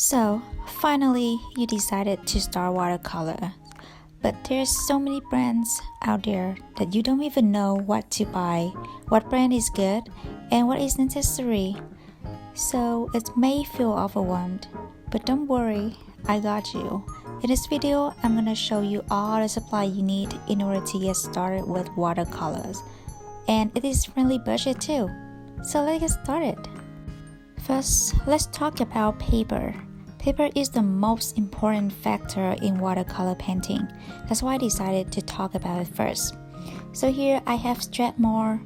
So, finally, you decided to start watercolor. But there's so many brands out there that you don't even know what to buy, what brand is good, and what is necessary. So, it may feel overwhelmed, but don't worry, I got you. In this video, I'm gonna show you all the supply you need in order to get started with watercolors. And it is friendly budget too. So let's get started. First, let's talk about paper. Paper is the most important factor in watercolor painting. That's why I decided to talk about it first. So here I have Strathmore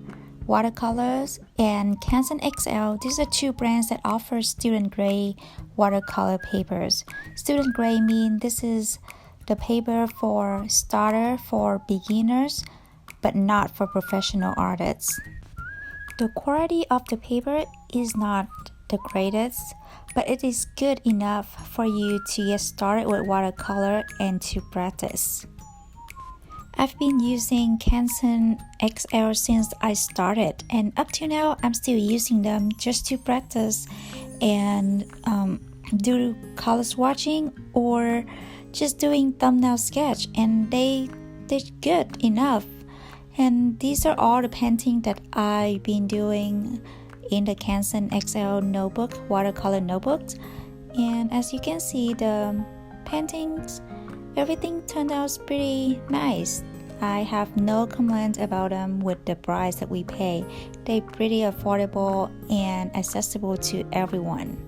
watercolors and Canson XL. These are two brands that offer student grade watercolor papers. Student grade means this is the paper for starter for beginners, but not for professional artists. The quality of the paper is not the greatest, but it is good enough for you to get started with watercolor and to practice. I've been using Canson XL since I started, and up to now I'm still using them just to practice and do color swatching or just doing thumbnail sketch, and they're good enough. And these are all the painting that I've been doing in the Canson XL notebook, watercolor notebooks. And as you can see, the paintings, everything turned out pretty nice. I have no complaints about them with the price that we pay. They're pretty affordable and accessible to everyone.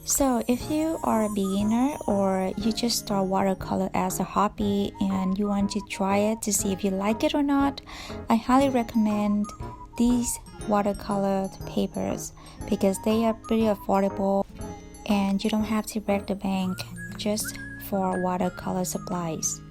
So if you are a beginner or you just start watercolor as a hobby and you want to try it to see if you like it or not, I highly recommend these watercolor papers because they are pretty affordable and you don't have to break the bank just for watercolor supplies.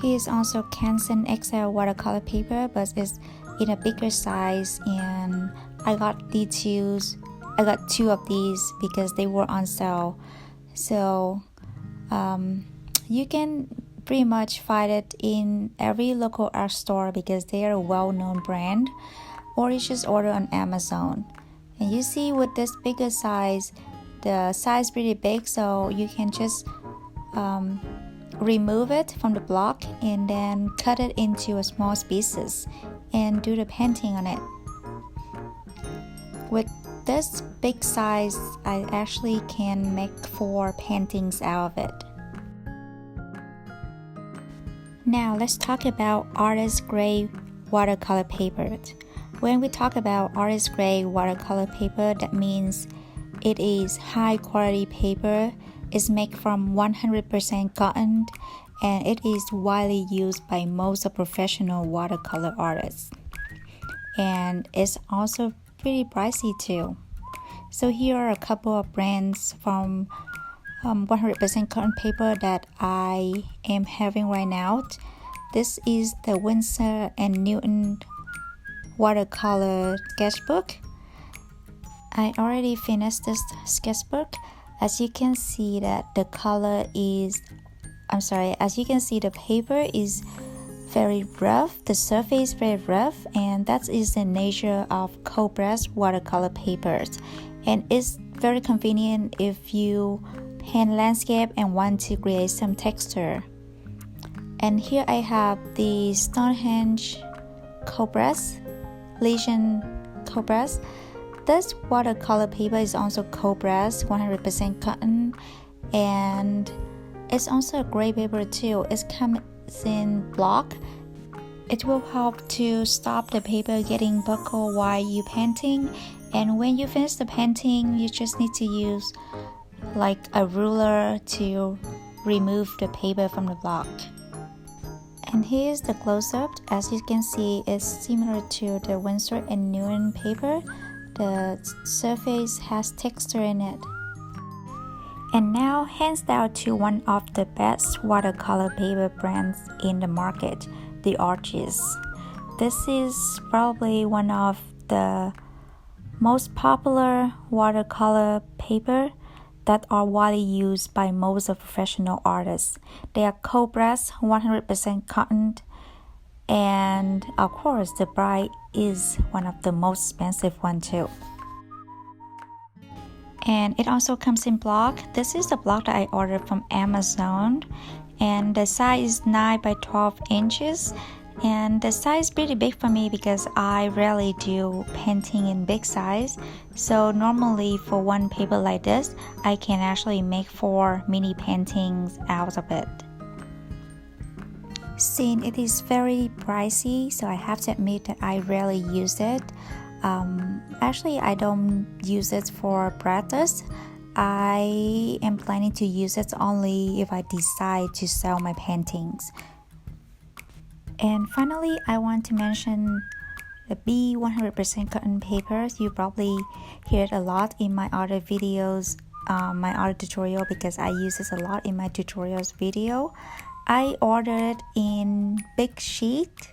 Here's also Canson XL watercolor paper, but it's in a bigger size, and I got two of these because they were on sale. So you can pretty much find it in every local art store because they are a well-known brand, or you just order on Amazon. And you see with this bigger size, the size pretty big, so you can just remove it from the block and then cut it into a small pieces and do the painting on it. With this big size, I actually can make 4 paintings out of it. Now let's talk about artist grade watercolor paper. When we talk about artist grade watercolor paper, that means it is high quality paper. It's made from 100% cotton, and it is widely used by most of professional watercolor artists. And it's also pretty pricey too. So here are a couple of brands from 100% cotton paper that I am having right now. This is the Winsor & Newton watercolor sketchbook. I already finished this sketchbook. As you can see that the paper is very rough, the surface is very rough, and that is the nature of cold press watercolor papers. And it's very convenient if you paint landscape and want to create some texture. And here I have the Stonehenge cold press, Legion cold press. This watercolor paper is also cold press, 100% cotton, and it's also a great paper too. It comes in block. It will help to stop the paper getting buckled while you painting, and when you finish the painting, you just need to use like a ruler to remove the paper from the block. And here's the close-up. As you can see, it's similar to the Winsor & Newton paper. The surface has texture in it. And now, hands down to one of the best watercolor paper brands in the market, the Arches. This is probably one of the most popular watercolor paper that are widely used by most of professional artists. They are cold press, 100% cotton, and of course the bright is one of the most expensive one too. And it also comes in block. This is the block that I ordered from Amazon, and the size is 9 by 12 inches, and the size is pretty big for me because I rarely do painting in big size. So normally for one paper like this, I can actually make 4 mini paintings out of it. Since it is very pricey, so I have to admit that I rarely use it. Actually, I don't use it for practice. I am planning to use it only if I decide to sell my paintings. And finally, I want to mention the B 100% cotton paper. You probably hear it a lot in my other videos, my other tutorial, because I use this a lot in my tutorials video. I ordered in big sheet,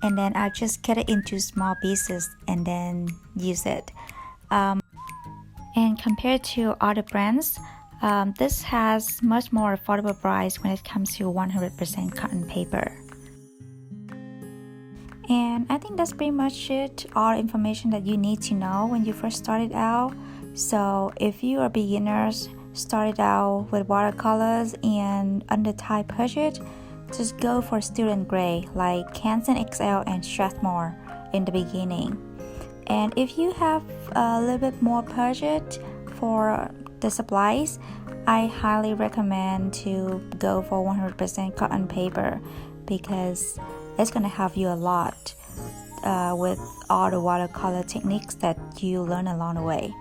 and then I just cut it into small pieces and then use it. And compared to other brands, this has much more affordable price when it comes to 100% cotton paper. And I think that's pretty much it, all information that you need to know when you first started out. So if you are beginners, started out with watercolors and under tight budget, just go for student grade like Canson XL and Strathmore in the beginning. And if you have a little bit more budget for the supplies, I highly recommend to go for 100% cotton paper because it's going to help you a lot with all the watercolor techniques that you learn along the way.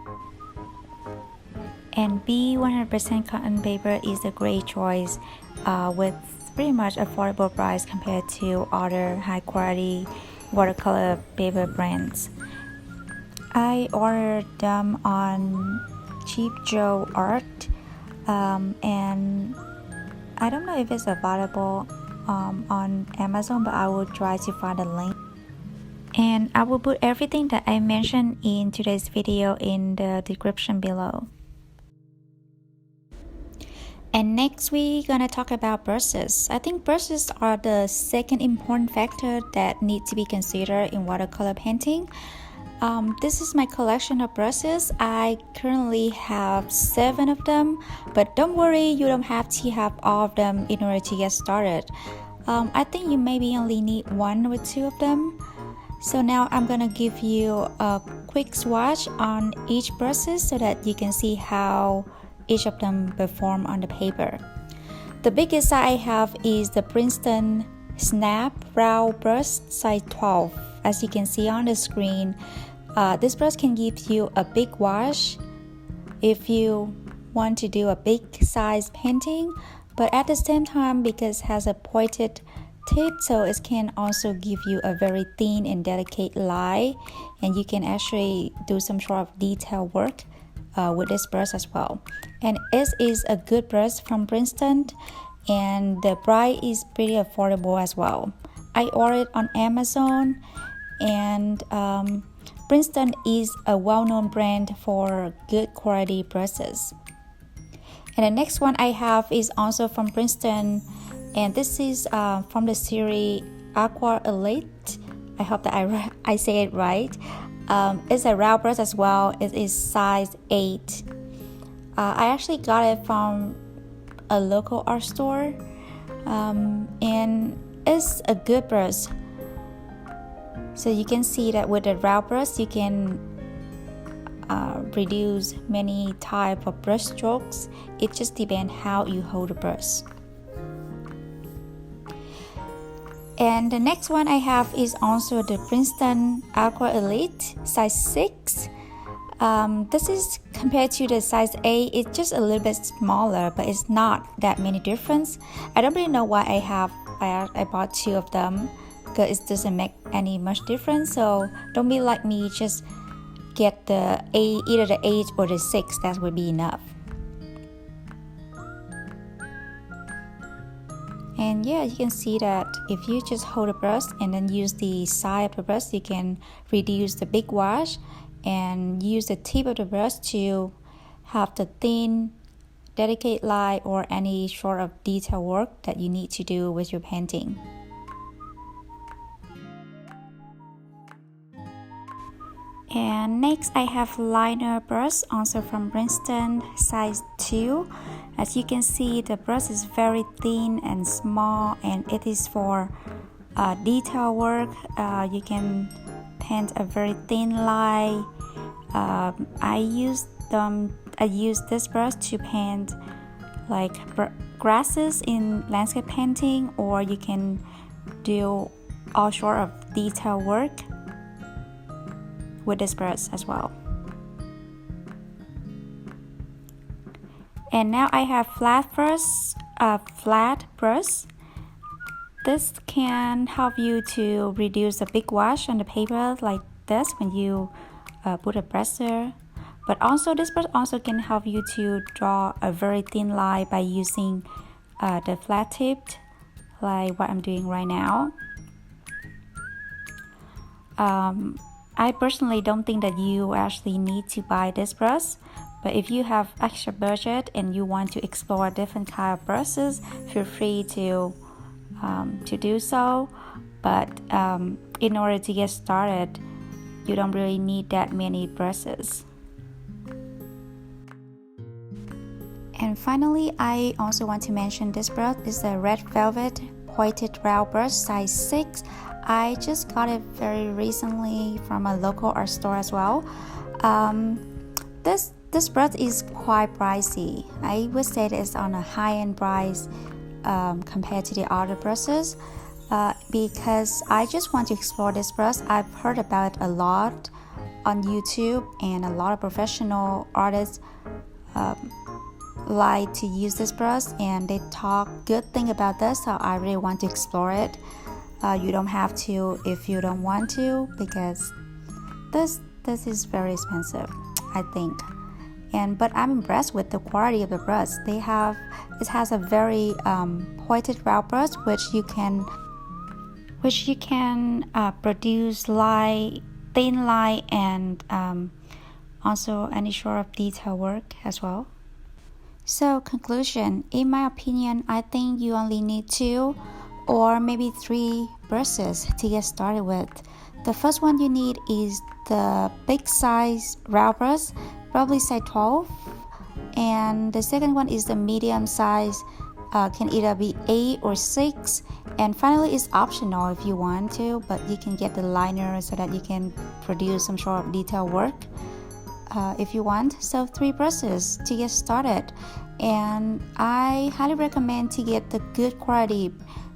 And B 100% cotton paper is a great choice with pretty much affordable price compared to other high quality watercolor paper brands. I ordered them on Cheap Joe Art, and I don't know if it's available on Amazon, but I will try to find a link. And I will put everything that I mentioned in today's video in the description below. And next we're gonna talk about brushes. I think brushes are the second important factor that need to be considered in watercolor painting. This is my collection of brushes. I currently have 7 of them, but don't worry, you don't have to have all of them in order to get started. I think you maybe only need 1 or 2 of them. So now I'm gonna give you a quick swatch on each brushes so that you can see how each of them perform on the paper. The biggest I have is the Princeton Snap Round Brush size 12. As you can see on the screen, this brush can give you a big wash if you want to do a big size painting, but at the same time, because it has a pointed tip, so it can also give you a very thin and delicate line, and you can actually do some sort of detail work with this brush as well. And it is a good brush from Princeton, and the price is pretty affordable as well. I ordered on Amazon, and Princeton is a well-known brand for good quality brushes. And the next one I have is also from Princeton, and this is from the series Aqua Elite. I hope that I say it right. It's a round brush as well. It is size 8. I actually got it from a local art store, and it's a good brush. So you can see that with the round brush, you can reduce many type of brush strokes. It just depends how you hold the brush. And the next one I have is also the Princeton Aqua Elite size 6. This is compared to the size 8, it's just a little bit smaller, but it's not that many difference. I don't really know why I bought 2 of them, because it doesn't make any much difference. So don't be like me, just get the 8, either the 8 or the 6, that would be enough. And yeah, you can see that if you just hold a brush and then use the side of the brush, you can reduce the big wash and use the tip of the brush to have the thin, delicate line or any sort of detail work that you need to do with your painting. And next I have liner brush, also from Princeton, size 2. As you can see, the brush is very thin and small, and it is for detail work. You can paint a very thin line. I use this brush to paint like grasses in landscape painting, or you can do all sort of detail work with this brush as well. And now I have flat brush. This can help you to reduce the big wash on the paper like this when you put a brusher. But also this brush also can help you to draw a very thin line by using the flat tipped, like what I'm doing right now. I personally don't think that you actually need to buy this brush, but if you have extra budget and you want to explore different kind of brushes, feel free to do so. But in order to get started, you don't really need that many brushes. And finally, I also want to mention this brush is the Red Velvet Pointed Round Brush, size 6. I just got it very recently from a local art store as well. This brush is quite pricey. I would say it is on a high-end price compared to the other brushes, because I just want to explore this brush. I've heard about it a lot on YouTube, and a lot of professional artists like to use this brush, and they talk good thing about this, so I really want to explore it. You don't have to if you don't want to, because this is very expensive, I think. But I'm impressed with the quality of the brush. It has a very pointed round brush, which you can produce thin line, and also any sort of detail work as well. So conclusion, in my opinion, I think you only need 2 or maybe 3 brushes to get started with. The first one you need is the big size round brush, probably size 12, and the second one is the medium size, can either be 8 or 6, and finally it's optional if you want to, but you can get the liner so that you can produce some sort of detail work if you want. So 3 brushes to get started, and I highly recommend to get the good quality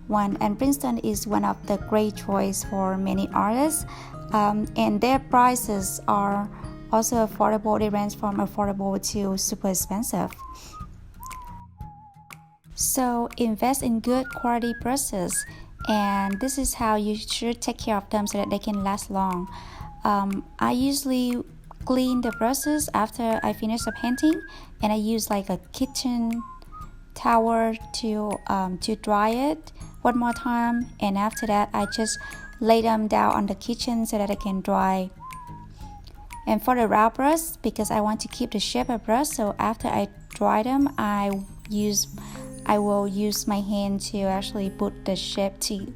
one, and Princeton is one of the great choice for many artists, and their prices are also affordable. They range from affordable to super expensive. So invest in good quality brushes, and this is how you should take care of them so that they can last long. I usually clean the brushes after I finish the painting, and I use like a kitchen towel to dry it one more time, and after that I just lay them down on the kitchen so that I can dry. And for the round brush, because I want to keep the shape of brush, so after I dry them, I will use my hand to actually put the shape to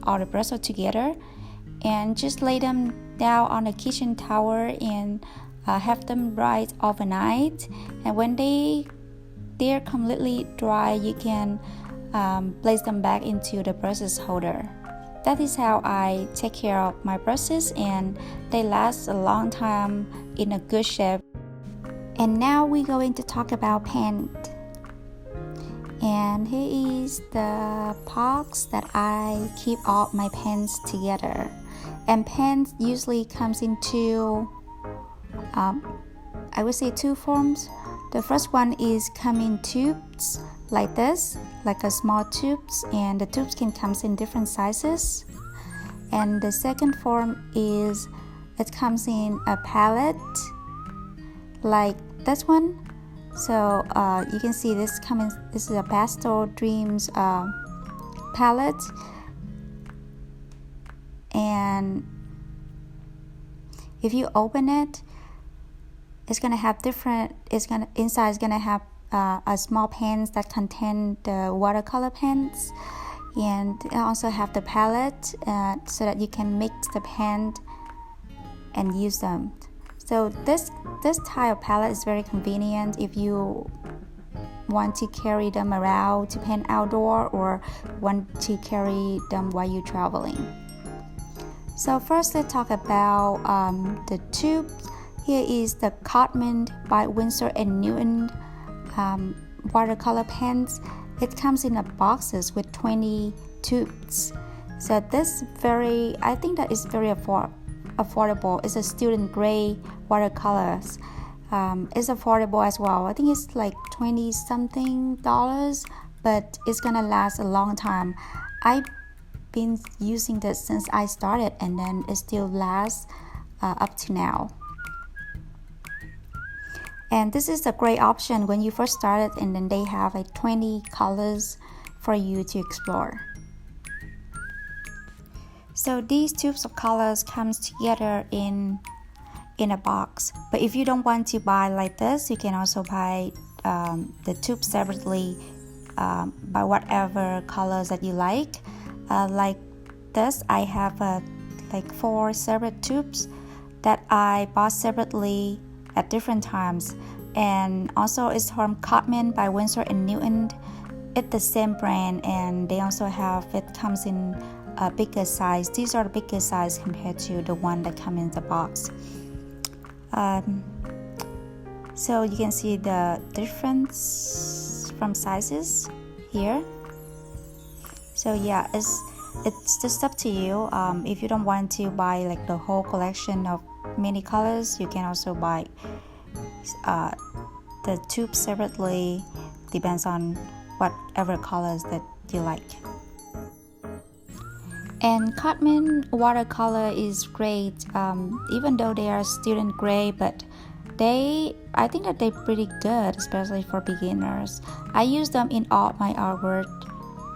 all the brushes together, and just lay them down on the kitchen towel and have them dry overnight. And when they're completely dry, you can place them back into the brushes holder. That is how I take care of my brushes, and they last a long time in a good shape. And now we're going to talk about paint. And here is the box that I keep all my pens together. And pens usually comes in I would say 2 forms. The first one is come in tubes like this, like a small tubes, and the tubes can come in different sizes. And the second form is it comes in a palette like this one. So you can see this is a Pastel Dreams palette, and if you open it, inside is gonna have a small pens that contain the watercolor pens, and it also have the palette so that you can mix the pen and use them. So this type of palette is very convenient if you want to carry them around to paint outdoor or want to carry them while you're traveling. So first let's talk about the tubes. Here is the Cotman by Winsor & Newton watercolor pens. It comes in a boxes with 20 tubes. So this I think that is very affordable. It's a student grade watercolors. It's affordable as well. I think it's like $20 something, but it's gonna last a long time. I've been using this since I started, and then it still lasts up to now. And this is a great option when you first started, and then they have like 20 colors for you to explore. So these tubes of colors comes together in a box. But if you don't want to buy like this, you can also buy the tubes separately by whatever colors that you like. Like this, I have like 4 separate tubes that I bought separately at different times. And also it's from Cotman by Winsor & Newton. It's the same brand, and they also comes in a bigger size. These are the bigger size compared to the one that come in the box. So you can see the difference from sizes here. So yeah, it's just up to you. If you don't want to buy like the whole collection of many colors, you can also buy the tube separately. Depends on whatever colors that you like. And Cotman watercolor is great, even though they are student grade, but I think that they're pretty good, especially for beginners. I use them in all my artwork,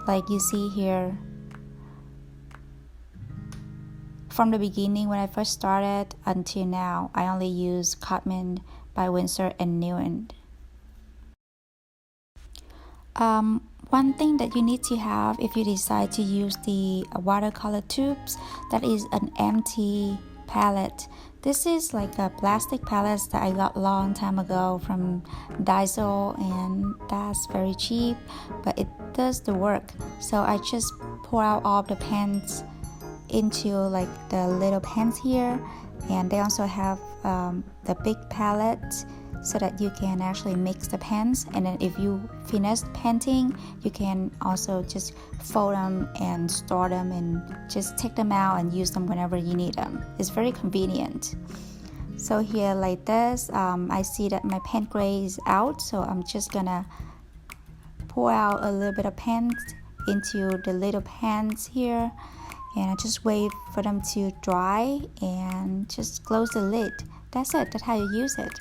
like you see here. From the beginning, when I first started until now, I only use Cotman by Winsor & Newton. One thing that you need to have if you decide to use the watercolor tubes, that is an empty palette. This is like a plastic palette that I got a long time ago from Daiso, and that's very cheap, but it does the work. So I just pour out all the pens into like the little pens here, and they also have the big palette so that you can actually mix the pens, and then if you finish painting, you can also just fold them and store them and just take them out and use them whenever you need them. It's very convenient. So here like this, I see that my pen gray is out, so I'm just gonna pour out a little bit of pens into the little pans here, and I just wait for them to dry and just close the lid. That's it. That's how you use it.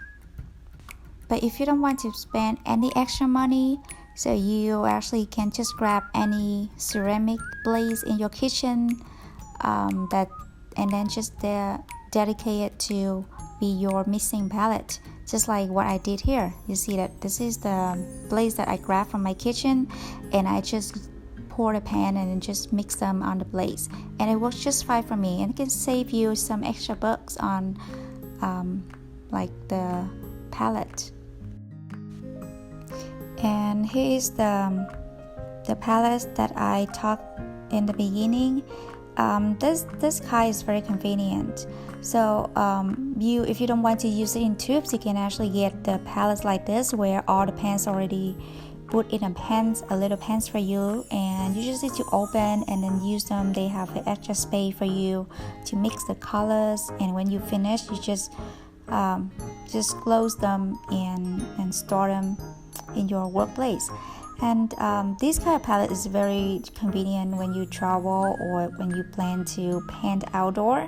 But if you don't want to spend any extra money, so you actually can just grab any ceramic blaze in your kitchen, and then just dedicate it to be your mixing palette, just like what I did here. You see that this is the blaze that I grabbed from my kitchen, and I just pour the pan and then just mix them on the blaze, and it works just fine for me, and it can save you some extra bucks on like the palette. And here is the palette that I talked in the beginning. This kind is very convenient. So if you don't want to use it in tubes, you can actually get the palettes like this, where all the pens already put in a little pens for you, and you just need to open and then use them. They have an extra space for you to mix the colors, and when you finish, you just close them and store them in your workplace. And this kind of palette is very convenient when you travel or when you plan to paint outdoor,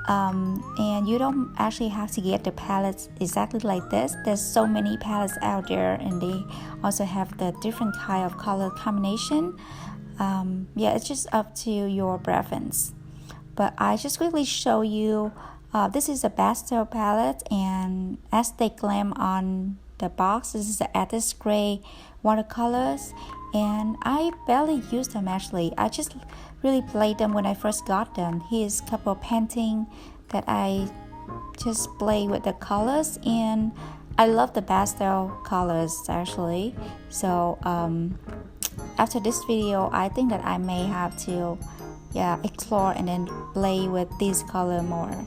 and you don't actually have to get the palettes exactly like this. There's so many palettes out there, and they also have the different kind of color combination. It's just up to your preference, but I just quickly show you. This is a pastel palette, and as they claim on the box, this is the Addis Gray watercolors, and I barely use them actually. I just really played them when I first got them. Here's a couple of painting that I just play with the colors, and I love the pastel colors actually. So after this video, I think that I may have to explore and then play with this color more.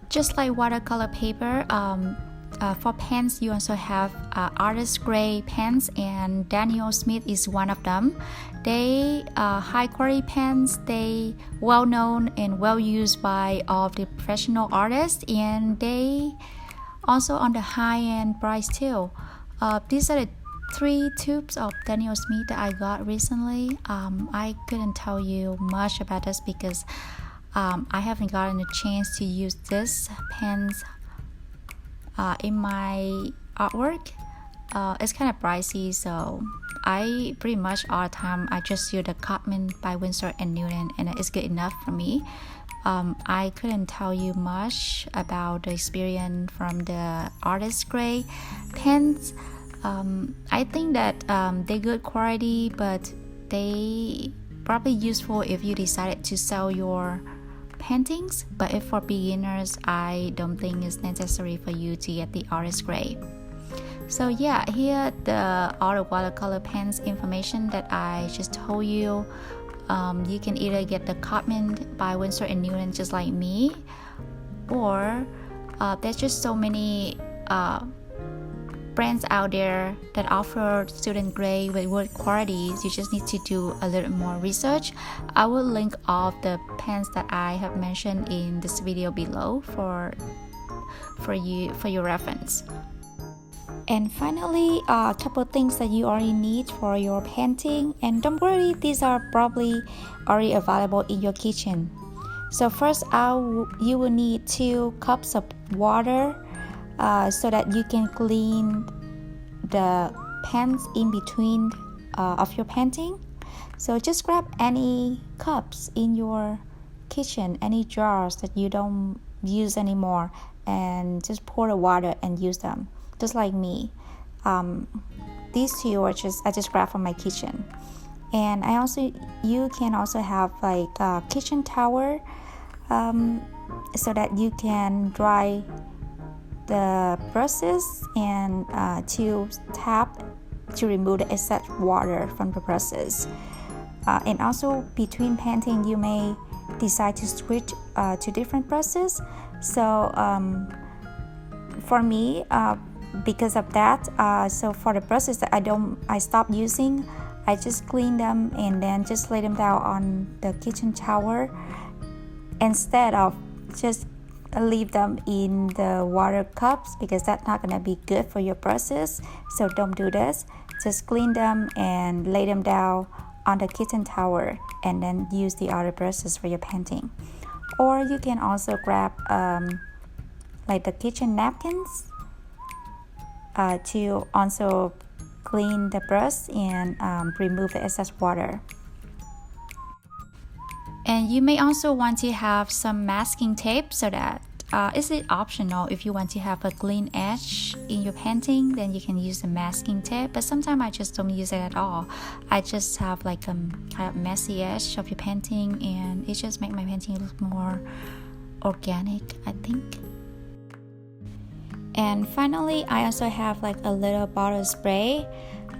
Just like watercolor paper, for pens you also have artist gray pens, and Daniel Smith is one of them. They are high quality pens. They well known and well used by all of the professional artists, and they also on the high end price too. These are the 3 tubes of Daniel Smith that I got recently. I couldn't tell you much about this because I haven't gotten a chance to use this pens in my artwork. It's kind of pricey, so I pretty much all the time I just use the Cotman by Winsor and Newton, and it's good enough for me. I couldn't tell you much about the experience from the artist gray pens. I think that they're good quality, but they probably useful if you decided to sell your paintings. But if for beginners, I don't think it's necessary for you to get the artist gray. So yeah, here the all the watercolor pens information that I just told you. You can either get the Cotman by Winsor and Newton just like me, or there's just so many brands out there that offer student grade with good qualities. You just need to do a little more research. I will link all of the pens that I have mentioned in this video below for your reference. And finally, a couple things that you already need for your painting, and don't worry, these are probably already available in your kitchen. So first, you will need 2 cups of water so that you can clean the pens in between of your painting. So just grab any cups in your kitchen, any jars that you don't use anymore, and just pour the water and use them, just like me. These 2 are I just grabbed from my kitchen. And you can also have like a kitchen towel so that you can dry the brushes and to tap to remove the excess water from the brushes. And also between painting, you may decide to switch to different brushes. So for me, because of that, so for the brushes that I stopped using, I just clean them and then just lay them down on the kitchen towel instead of just leave them in the water cups, because that's not gonna be good for your brushes. So don't do this. Just clean them and lay them down on the kitchen towel, and then use the other brushes for your painting. Or you can also grab like the kitchen napkins to also clean the brush and remove the excess water. And you may also want to have some masking tape, so that is it optional. If you want to have a clean edge in your painting, then you can use the masking tape. But sometimes I just don't use it at all. I just have like a kind of messy edge of your painting, and it just makes my painting look more organic, I think. And finally, I also have like a little bottle spray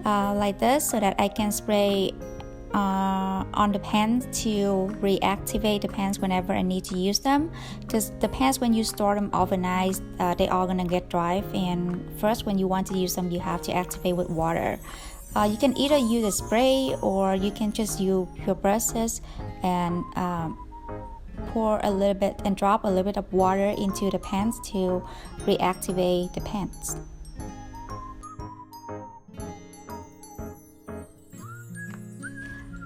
like this, so that I can spray on the pens to reactivate the pens whenever I need to use them. Because the pens, when you store them overnight, they are gonna get dry, and first when you want to use them, you have to activate with water. You can either use a spray, or you can just use your brushes and pour a little bit and drop a little bit of water into the pens to reactivate the pens.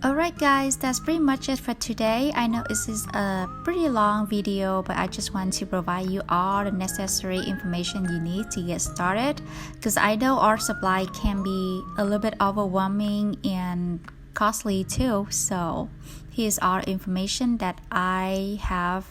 Alright guys, that's pretty much it for today. I know this is a pretty long video, but I just want to provide you all the necessary information you need to get started, because I know art supply can be a little bit overwhelming and costly too. So here's all the information that I have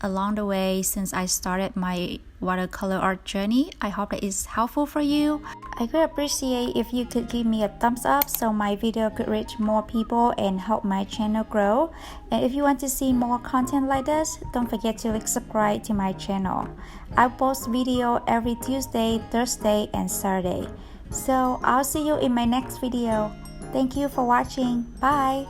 along the way since I started my watercolor art journey. I hope that is helpful for you. I could appreciate if you could give me a thumbs up so my video could reach more people and help my channel grow. And if you want to see more content like this, don't forget to subscribe to my channel. I post video every Tuesday, Thursday, and Saturday. So I'll see you in my next video. Thank you for watching. Bye.